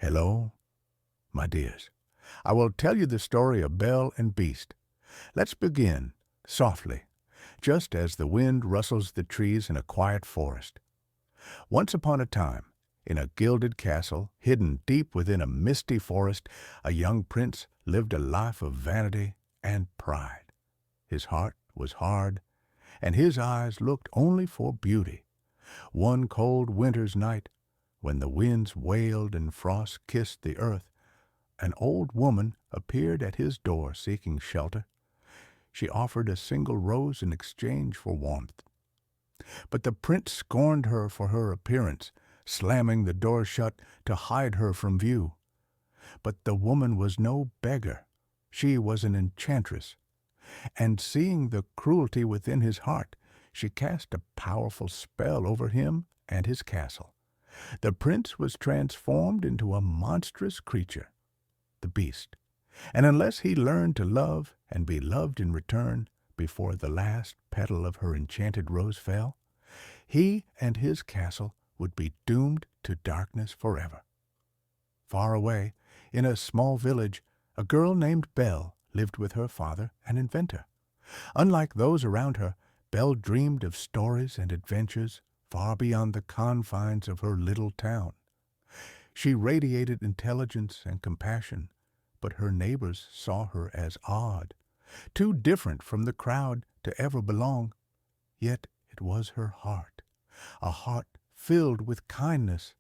Hello, my dears. I will tell you the story of Belle and Beast. Let's begin softly, just as the wind rustles the trees in a quiet forest. Once upon a time, in a gilded castle hidden deep within a misty forest, a young prince lived a life of vanity and pride. His heart was hard, and his eyes looked only for beauty. One cold winter's night, when the winds wailed and frost kissed the earth, an old woman appeared at his door seeking shelter. She offered a single rose in exchange for warmth. But the prince scorned her for her appearance, slamming the door shut to hide her from view. But the woman was no beggar. She was an enchantress. And seeing the cruelty within his heart, she cast a powerful spell over him and his castle. The prince was transformed into a monstrous creature, the beast. And unless he learned to love and be loved in return before the last petal of her enchanted rose fell, he and his castle would be doomed to darkness forever. Far away, in a small village, a girl named Belle lived with her father, an inventor. Unlike those around her, Belle dreamed of stories and adventures far beyond the confines of her little town. She radiated intelligence and compassion, but her neighbors saw her as odd, too different from the crowd to ever belong. Yet it was her heart, a heart filled with kindness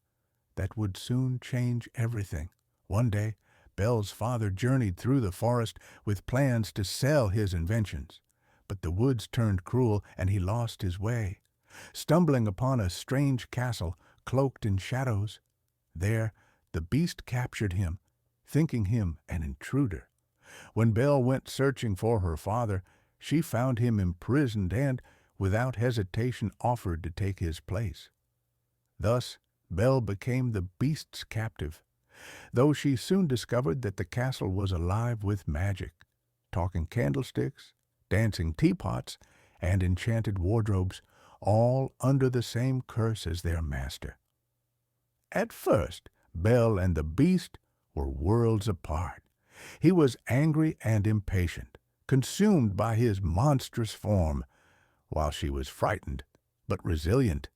that would soon change everything. One day, Belle's father journeyed through the forest with plans to sell his inventions, but the woods turned cruel and he lost his way. Stumbling upon a strange castle cloaked in shadows, there the beast captured him, thinking him an intruder. When Belle went searching for her father, she found him imprisoned and, without hesitation, offered to take his place. Thus, Belle became the beast's captive, though she soon discovered that the castle was alive with magic, talking candlesticks, dancing teapots, and enchanted wardrobes, all under the same curse as their master. At first, Belle and the beast were worlds apart. He was angry and impatient, consumed by his monstrous form, while she was frightened but resilient.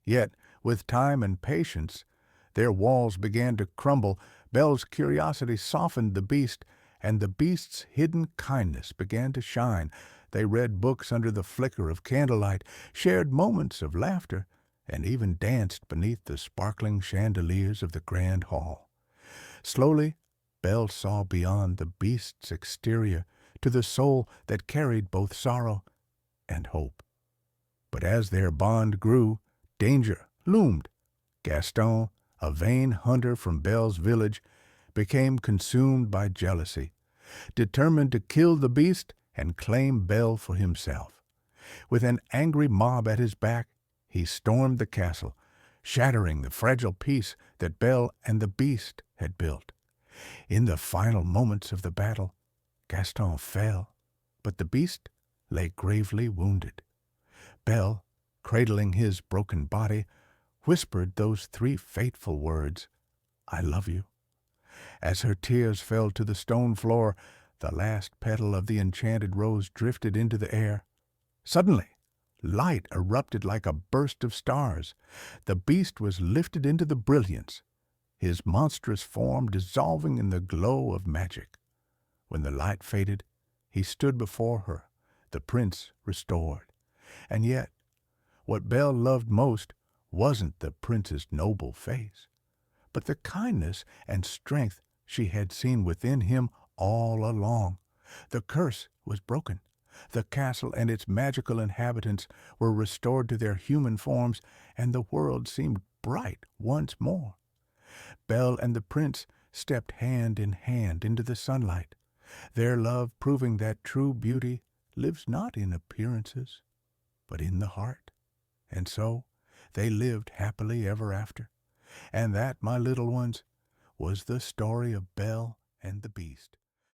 Yet, with time and patience, their walls began to crumble. Belle's curiosity softened the beast, and the beast's hidden kindness began to shine. They read books under the flicker of candlelight, shared moments of laughter, and even danced beneath the sparkling chandeliers of the grand hall. Slowly, Belle saw beyond the beast's exterior to the soul that carried both sorrow and hope. But as their bond grew, danger loomed. Gaston, a vain hunter from Belle's village, became consumed by jealousy, determined to kill the beast and claim Belle for himself. With an angry mob at his back, he stormed the castle, shattering the fragile peace that Belle and the beast had built. In the final moments of the battle, Gaston fell, but the beast lay gravely wounded. Belle, cradling his broken body, whispered those three fateful words, "I love you." As her tears fell to the stone floor, the last petal of the enchanted rose drifted into the air. Suddenly, light erupted like a burst of stars. The beast was lifted into the brilliance, his monstrous form dissolving in the glow of magic. When the light faded, he stood before her, the prince restored. And yet, what Belle loved most wasn't the prince's noble face, but the kindness and strength she had seen within him all along. The curse was broken. The castle and its magical inhabitants were restored to their human forms, and the world seemed bright once more. Belle and the prince stepped hand in hand into the sunlight, their love proving that true beauty lives not in appearances, but in the heart. And so they lived happily ever after. And that, my little ones, was the story of Belle and the Beast.